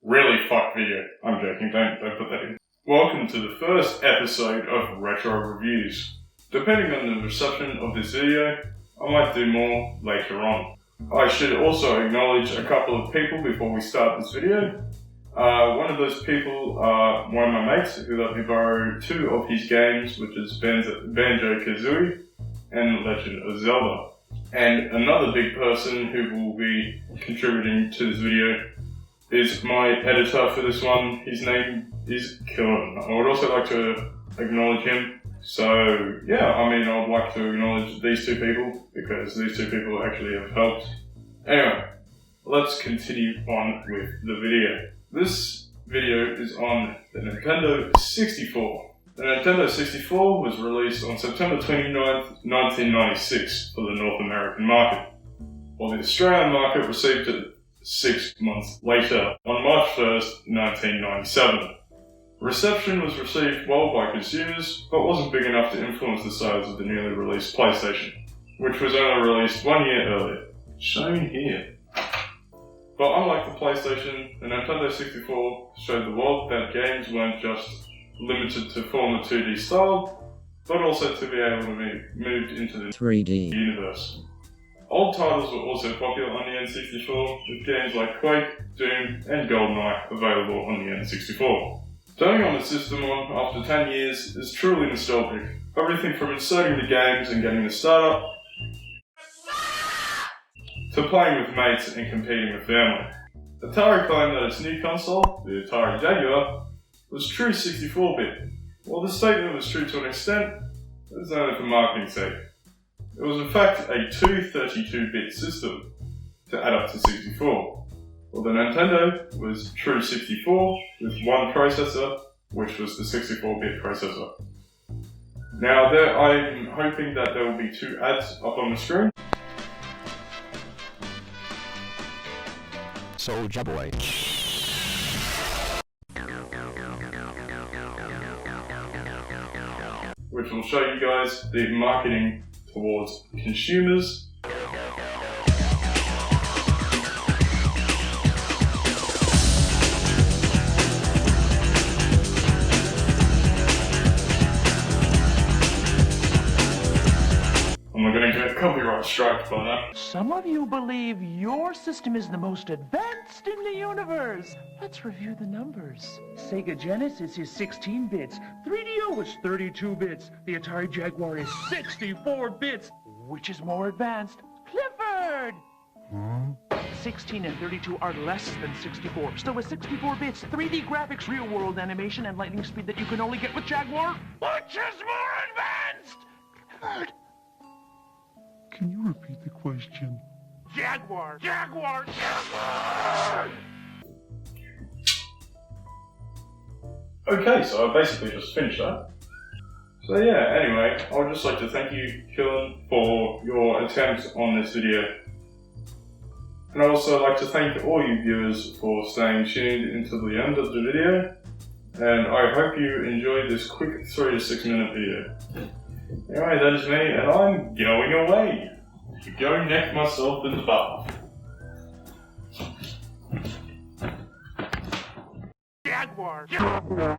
really fucked video. I'm joking, don't put that in. Welcome to the first episode of Retro Reviews. Depending on the reception of this video, I might do more later on. I should also acknowledge a couple of people before we start this video. One of those people are one of my mates who let me borrow two of his games, which is Banjo-Kazooie and Legend of Zelda. And another big person who will be contributing to this video is my editor for this one. His name is Killen. I would also like to acknowledge him. So yeah, I would like to acknowledge these two people because these two people actually have helped. Anyway, let's continue on with the video. This video is on the Nintendo 64. The Nintendo 64 was released on September 29th, 1996 for the North American market, while the Australian market received it 6 months later, on March 1st, 1997. Reception was received well by consumers, but wasn't big enough to influence the sales of the newly released PlayStation, which was only released 1 year earlier, shown here. But unlike the PlayStation, the Nintendo 64 showed the world that games weren't just limited to former 2D style, but also to be able to be moved into the 3D universe. Old titles were also popular on the N64, with games like Quake, Doom, and GoldenEye available on the N64. Turning on the system after 10 years is truly nostalgic. Everything from inserting the games and getting the startup, to playing with mates and competing with family. Atari claimed that its new console, the Atari Jaguar, was true 64-bit. While this statement was true to an extent, it was only for marketing's sake. It was in fact a 232-bit system to add up to 64. Well, the Nintendo was true 64 with one processor, which was the 64-bit processor. Now, I'm hoping that there will be two ads up on the screen. Soulja Boy. Which will show you guys the marketing towards consumers. I'm not going to get copyright striked by that. Some of you believe your system is the most advanced in the universe. Let's review the numbers. Sega Genesis is 16 bits. 3DO is 32 bits. The Atari Jaguar is 64 bits. Which is more advanced? Clifford! 16 and 32 are less than 64. Still with 64 bits, 3D graphics, real-world animation, and lightning speed that you can only get with Jaguar. Which is more advanced? Clifford! Can you repeat the question? Jaguar! Jaguar! Jaguar! Okay, so I basically just finished that. So yeah, anyway, I would just like to thank you, Killen, for your attempt on this video. And I'd also like to thank all you viewers for staying tuned until the end of the video. And I hope you enjoyed this quick 3 to 6 minute video. Anyway, that is me, and I'm going away to go neck myself in the bath. Jaguar!